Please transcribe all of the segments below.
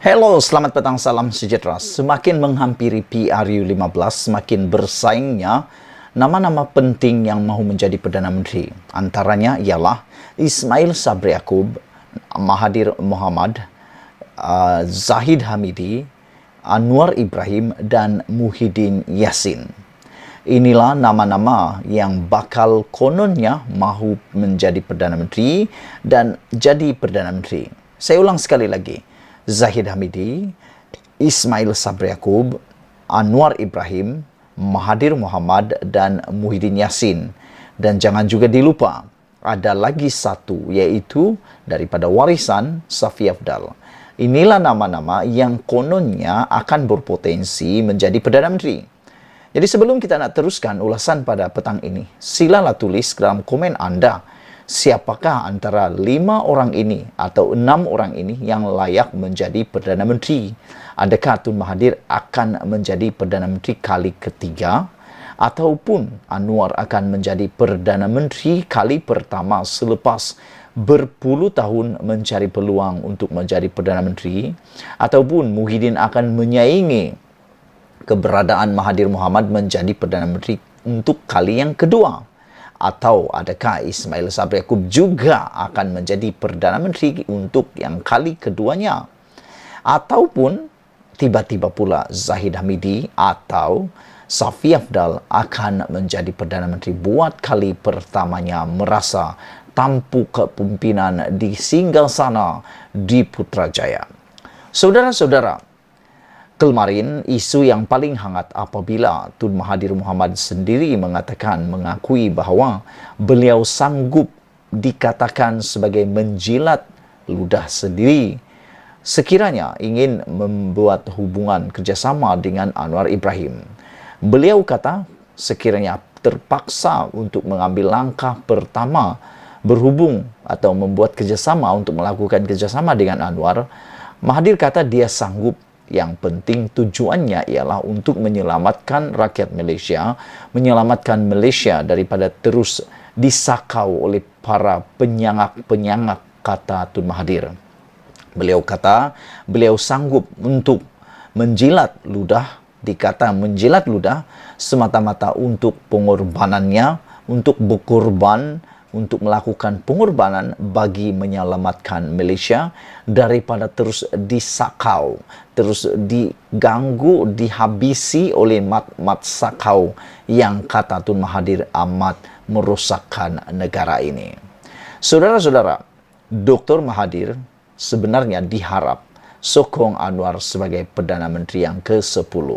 Halo, selamat petang, salam sejahtera. Semakin menghampiri PRU15, semakin bersaingnya nama-nama penting yang mahu menjadi Perdana Menteri. Antaranya ialah Ismail Sabri Yaakob, Mahathir Mohamad, Zahid Hamidi, Anwar Ibrahim, dan Muhyiddin Yassin. Inilah nama-nama yang bakal kononnya mahu menjadi Perdana Menteri dan jadi Perdana Menteri. Saya ulang sekali lagi. Zahid Hamidi, Ismail Sabri Yaakob, Anwar Ibrahim, Mahathir Mohamad, dan Muhyiddin Yassin. Dan jangan juga dilupa, ada lagi satu, yaitu daripada warisan Safi Afdal. Inilah nama-nama yang kononnya akan berpotensi menjadi Perdana Menteri. Jadi sebelum kita nak teruskan ulasan pada petang ini, silalah tulis dalam komen anda, siapakah antara 5 orang ini atau 6 orang ini yang layak menjadi Perdana Menteri? Adakah Tun Mahathir akan menjadi Perdana Menteri kali ketiga? Ataupun Anwar akan menjadi Perdana Menteri kali pertama selepas berpuluh tahun mencari peluang untuk menjadi Perdana Menteri? Ataupun Muhyiddin akan menyaingi keberadaan Mahathir Mohamad menjadi Perdana Menteri untuk kali yang kedua? Atau adakah Ismail Sabri Yaakob juga akan menjadi Perdana Menteri untuk yang kali keduanya? Ataupun tiba-tiba pula Zahid Hamidi atau Safi Afdal akan menjadi Perdana Menteri buat kali pertamanya merasa tampuk kepimpinan di singgasana di Putrajaya. Saudara-saudara, kemarin, isu yang paling hangat apabila Tun Mahathir Mohamad sendiri mengakui bahawa beliau sanggup dikatakan sebagai menjilat ludah sendiri sekiranya ingin membuat hubungan kerjasama dengan Anwar Ibrahim. Beliau kata sekiranya terpaksa untuk mengambil langkah pertama berhubung atau membuat kerjasama untuk melakukan kerjasama dengan Anwar, Mahathir kata dia sanggup. Yang penting tujuannya ialah untuk menyelamatkan rakyat Malaysia, menyelamatkan Malaysia daripada terus disakau oleh para penyangak-penyangak, kata Tun Mahathir. Beliau kata beliau sanggup untuk menjilat ludah, dikata menjilat ludah semata-mata untuk pengorbanannya, untuk berkorban, untuk melakukan pengorbanan bagi menyelamatkan Malaysia daripada terus disakau, terus diganggu, dihabisi oleh mat-mat sakau yang kata Tun Mahathir amat merosakkan negara ini. Saudara-saudara, Dr. Mahathir sebenarnya diharap sokong Anwar sebagai Perdana Menteri yang ke-10.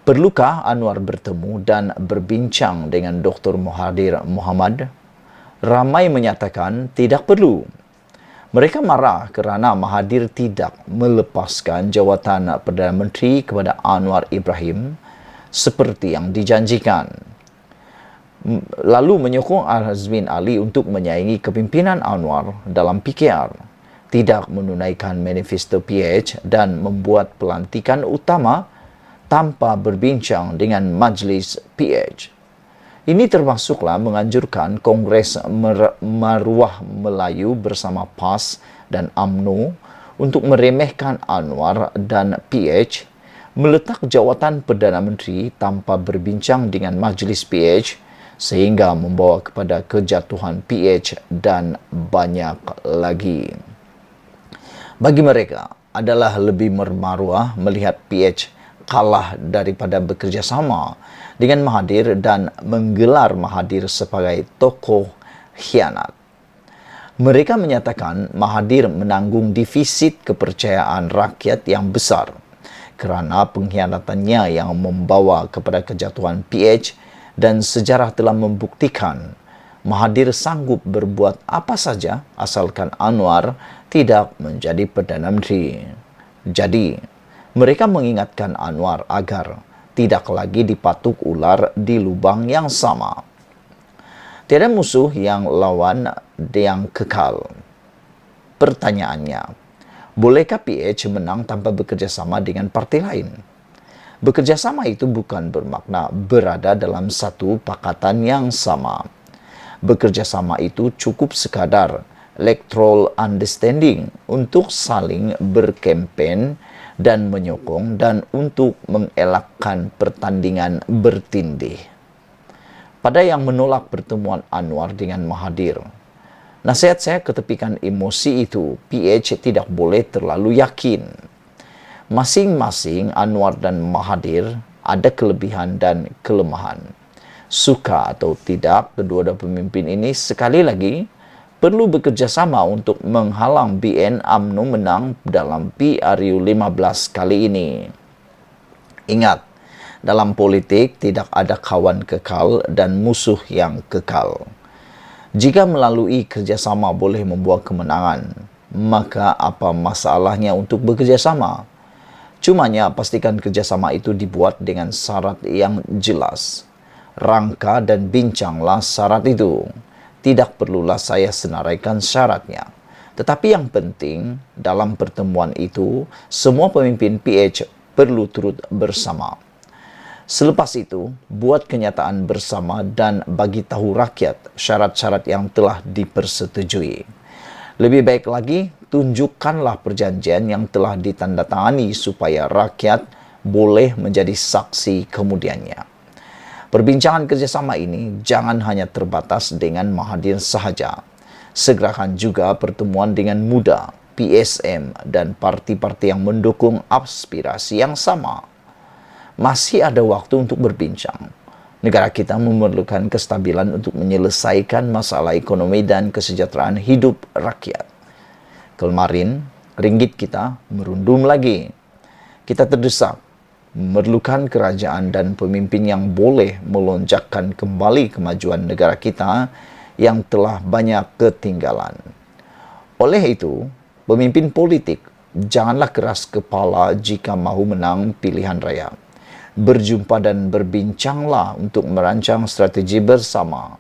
Perlukah Anwar bertemu dan berbincang dengan Dr. Mahathir Mohamad? Ramai menyatakan tidak perlu. Mereka marah kerana Mahathir tidak melepaskan jawatan Perdana Menteri kepada Anwar Ibrahim seperti yang dijanjikan. Lalu menyokong Azmin Ali untuk menyaingi kepimpinan Anwar dalam PKR, tidak menunaikan manifesto PH dan membuat pelantikan utama tanpa berbincang dengan Majlis PH. Ini termasuklah menganjurkan Kongres Maruah Melayu bersama PAS dan UMNO untuk meremehkan Anwar dan PH, meletak jawatan Perdana Menteri tanpa berbincang dengan Majlis PH sehingga membawa kepada kejatuhan PH dan banyak lagi. Bagi mereka adalah lebih bermaruah melihat PH kalah daripada bekerjasama dengan Mahathir dan menggelar Mahathir sebagai tokoh khianat. Mereka menyatakan Mahathir menanggung defisit kepercayaan rakyat yang besar kerana pengkhianatannya yang membawa kepada kejatuhan PH, dan sejarah telah membuktikan Mahathir sanggup berbuat apa saja asalkan Anwar tidak menjadi Perdana Menteri. Jadi, mereka mengingatkan Anwar agar tidak lagi dipatuk ular di lubang yang sama. Tiada musuh yang lawan yang kekal. Pertanyaannya, bolehkah PH menang tanpa bekerjasama dengan parti lain? Bekerjasama itu bukan bermakna berada dalam satu pakatan yang sama. Bekerjasama itu cukup sekadar electoral understanding untuk saling berkempen dan menyokong dan untuk mengelakkan pertandingan bertindih. Pada yang menolak pertemuan Anwar dengan Mahathir, nasihat saya ketepikan emosi itu, PH tidak boleh terlalu yakin. Masing-masing Anwar dan Mahathir ada kelebihan dan kelemahan. Suka atau tidak, kedua pemimpin ini sekali lagi perlu bekerja sama untuk menghalang BN UMNO menang dalam PRU 15 kali ini. Ingat, dalam politik tidak ada kawan kekal dan musuh yang kekal. Jika melalui kerjasama boleh membuat kemenangan, maka apa masalahnya untuk bekerja sama? Cumanya pastikan kerjasama itu dibuat dengan syarat yang jelas. Rangka dan bincanglah syarat itu. Tidak perlulah saya senaraikan syaratnya. Tetapi yang penting dalam pertemuan itu, semua pemimpin PH perlu turut bersama. Selepas itu, buat kenyataan bersama dan bagi tahu rakyat syarat-syarat yang telah dipersetujui. Lebih baik lagi, tunjukkanlah perjanjian yang telah ditandatangani supaya rakyat boleh menjadi saksi kemudiannya. Perbincangan kerjasama ini jangan hanya terbatas dengan Mahathir sahaja. Segerakan juga pertemuan dengan MUDA, PSM, dan parti-parti yang mendukung aspirasi yang sama. Masih ada waktu untuk berbincang. Negara kita memerlukan kestabilan untuk menyelesaikan masalah ekonomi dan kesejahteraan hidup rakyat. Kemarin, ringgit kita merundum lagi. Kita terdesak memerlukan kerajaan dan pemimpin yang boleh melonjakkan kembali kemajuan negara kita yang telah banyak ketinggalan. Oleh itu, pemimpin politik janganlah keras kepala jika mahu menang pilihan raya. Berjumpa dan berbincanglah untuk merancang strategi bersama.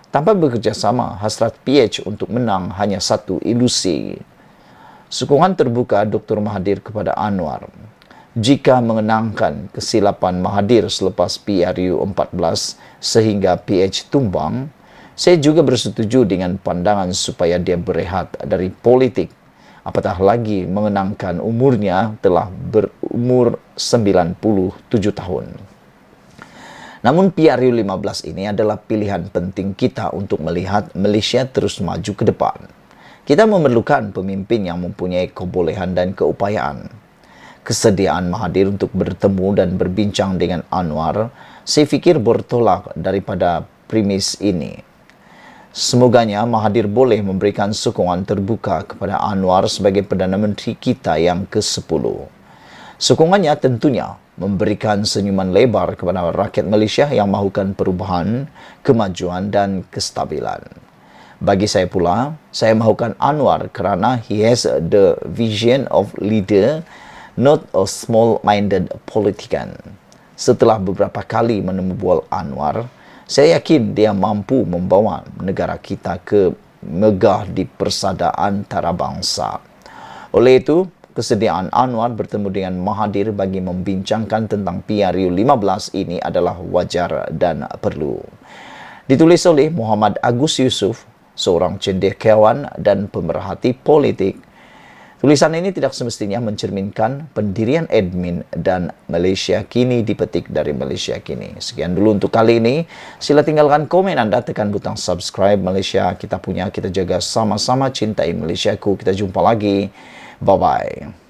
Tanpa bekerja sama, hasrat PH untuk menang hanya satu ilusi. Sokongan terbuka Dr. Mahathir kepada Anwar. Jika mengenangkan kesilapan Mahathir selepas PRU 14 sehingga PH tumbang, saya juga bersetuju dengan pandangan supaya dia berehat dari politik. Apatah lagi mengenangkan umurnya telah berumur 97 tahun. Namun PRU 15 ini adalah pilihan penting kita untuk melihat Malaysia terus maju ke depan. Kita memerlukan pemimpin yang mempunyai kebolehan dan keupayaan. Kesediaan Mahathir untuk bertemu dan berbincang dengan Anwar, saya fikir bertolak daripada premis ini. Semoganya Mahathir boleh memberikan sokongan terbuka kepada Anwar sebagai Perdana Menteri kita yang ke-10. Sokongannya tentunya memberikan senyuman lebar kepada rakyat Malaysia yang mahukan perubahan, kemajuan dan kestabilan. Bagi saya pula, saya mahukan Anwar kerana he has the vision of leader, not a small-minded politician. Setelah beberapa kali menemu bual Anwar, saya yakin dia mampu membawa negara kita ke megah di persada antarabangsa. Oleh itu, kesediaan Anwar bertemu dengan Mahathir bagi membincangkan tentang PRU 15 ini adalah wajar dan perlu. Ditulis oleh Muhammad Agus Yusof, seorang cendekiawan dan pemerhati politik. Tulisan ini tidak semestinya mencerminkan pendirian admin dan Malaysia Kini dipetik dari Malaysia Kini. Sekian dulu untuk kali ini. Sila tinggalkan komen anda, tekan butang subscribe. Malaysia kita punya, kita jaga sama-sama, cintai Malaysiaku. Kita jumpa lagi. Bye-bye.